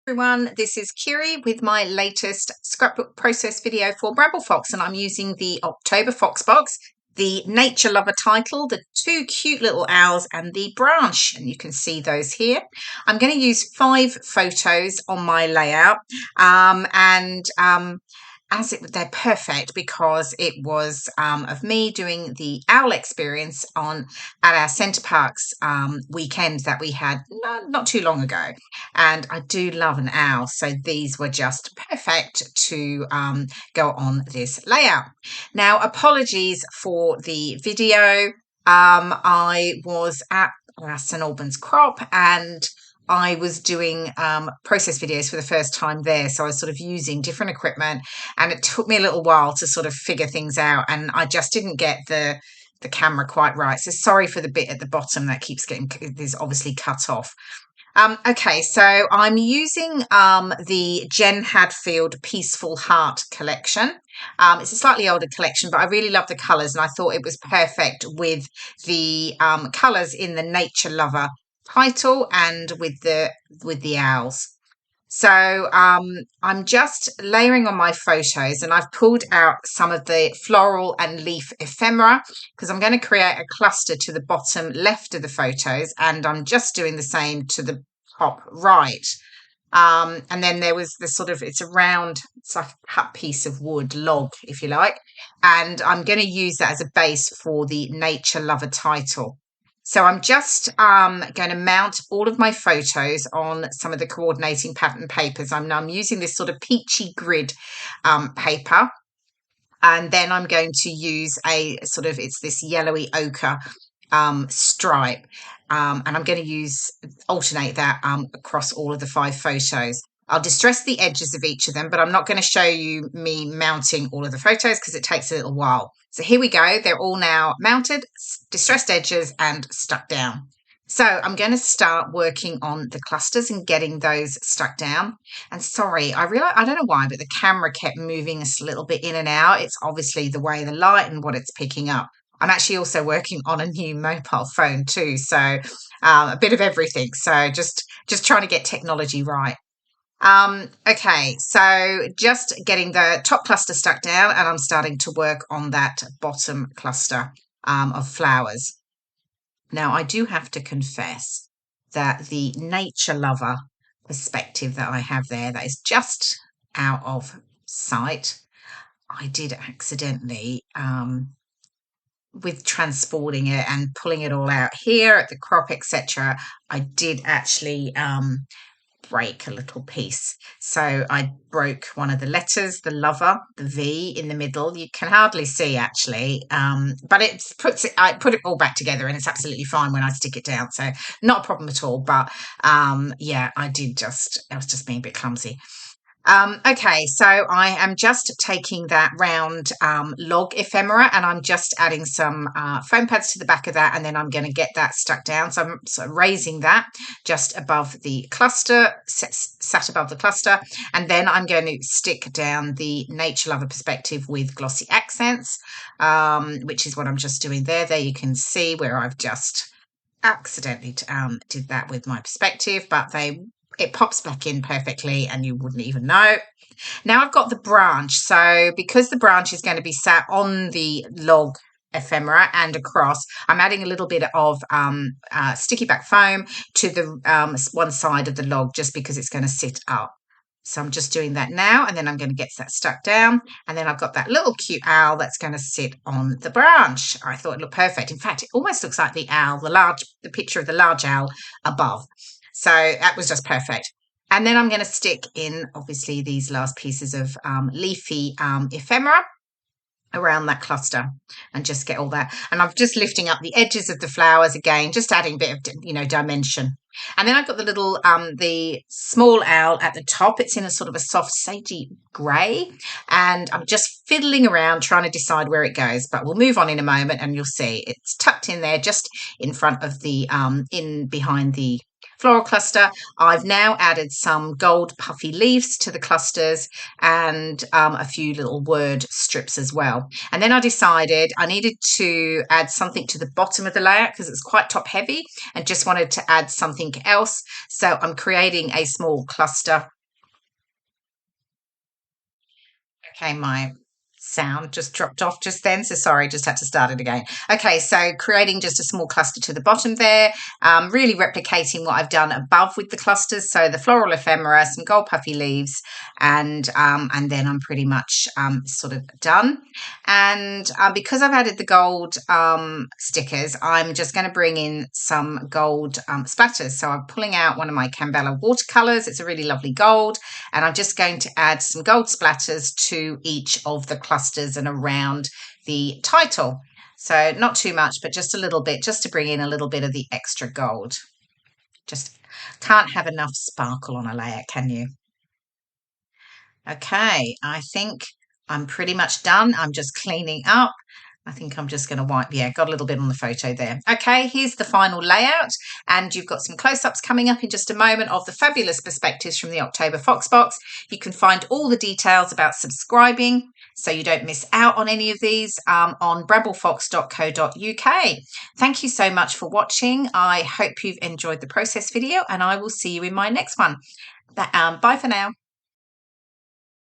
Everyone, this is Kirei with my latest scrapbook process video for Bramble Fox, and I'm using the October Fox box, the Nature Lover title, the two cute little owls, and the branch, and you can see those here. I'm going to use 5 photos on my layout, they're perfect because it was of me doing the owl experience at our Center Parcs weekend that we had not too long ago, and I do love an owl, so these were just perfect to go on this layout. Now, apologies for the video. I was at St Albans Crop and I was doing process videos for the first time there. So I was sort of using different equipment, and it took me a little while to sort of figure things out, and I just didn't get the camera quite right. So sorry for the bit at the bottom that keeps getting, is obviously cut off. Okay, so I'm using the Jen Hadfield Peaceful Heart collection. It's a slightly older collection, but I really love the colours, and I thought it was perfect with the colours in the Nature Lover title and with the owls. So I'm just layering on my photos, and I've pulled out some of the floral and leaf ephemera because I'm going to create a cluster to the bottom left of the photos, and I'm just doing the same to the top right. And then there was the sort of, it's like a cut piece of wood, log, if you like, and I'm going to use that as a base for the Nature Lover title. So I'm just going to mount all of my photos on some of the coordinating pattern papers. I'm using this sort of peachy grid paper, and then I'm going to use it's this yellowy ochre stripe, and I'm going to alternate that across all of the 5 photos. I'll distress the edges of each of them, but I'm not going to show you me mounting all of the photos because it takes a little while. So here we go. They're all now mounted, distressed edges, and stuck down. So I'm going to start working on the clusters and getting those stuck down. And sorry, I don't know why, but the camera kept moving a little bit in and out. It's obviously the way the light and what it's picking up. I'm actually also working on a new mobile phone too, so a bit of everything. So just trying to get technology right. Okay, so just getting the top cluster stuck down, and I'm starting to work on that bottom cluster of flowers. Now, I do have to confess that the Nature Lover perspective that I have there, that is just out of sight, I did accidentally, with transporting it and pulling it all out here at the crop, etc., I did actually break a little piece. So I broke one of the letters, the lover, the V in the middle. You can hardly see actually, but I put it all back together, and it's absolutely fine when I stick it down. So not a problem at all. But yeah, I was just being a bit clumsy. Okay, so I am just taking that round log ephemera, and I'm just adding some foam pads to the back of that, and then I'm going to get that stuck down. So I'm sort of raising that just above the cluster, sat above the cluster, and then I'm going to stick down the Nature Lover perspective with glossy accents, which is what I'm just doing there. There you can see where I've just accidentally did that with my perspective, but it pops back in perfectly and you wouldn't even know. Now I've got the branch. So because the branch is going to be sat on the log ephemera and across, I'm adding a little bit of sticky back foam to the one side of the log just because it's going to sit up. So I'm just doing that now, and then I'm going to get that stuck down, and then I've got that little cute owl that's going to sit on the branch. I thought it looked perfect. In fact, it almost looks like the owl, the picture of the large owl above. So that was just perfect. And then I'm going to stick in, obviously, these last pieces of leafy ephemera around that cluster and just get all that. And I'm just lifting up the edges of the flowers again, just adding a bit of, dimension. And then I've got the little, the small owl at the top. It's in a sort of a soft sagey grey, and I'm just fiddling around trying to decide where it goes, but we'll move on in a moment and you'll see it's tucked in there just in front of the, behind the floral cluster. I've now added some gold puffy leaves to the clusters and a few little word strips as well. And then I decided I needed to add something to the bottom of the layout because it's quite top heavy and just wanted to add something else. So I'm creating a small cluster Okay, my sound just dropped off just then, so sorry, just had to start it again. Okay, so creating just a small cluster to the bottom there, really replicating what I've done above with the clusters, so the floral ephemera, some gold puffy leaves, and then I'm pretty much sort of done. And because I've added the gold stickers, I'm just going to bring in some gold splatters. So I'm pulling out one of my Cambella watercolors. It's a really lovely gold, and I'm just going to add some gold splatters to each of the clusters and around the title. So not too much, but just a little bit, just to bring in a little bit of the extra gold. Just can't have enough sparkle on a layer, can you? Okay, I think I'm pretty much done. I'm just cleaning up. I think I'm just going to wipe. Yeah, got a little bit on the photo there. Okay, here's the final layout. And you've got some close-ups coming up in just a moment of the fabulous perspectives from the October Fox box. You can find all the details about subscribing so you don't miss out on any of these on bramblefox.co.uk. Thank you so much for watching. I hope you've enjoyed the process video, and I will see you in my next one. Bye for now.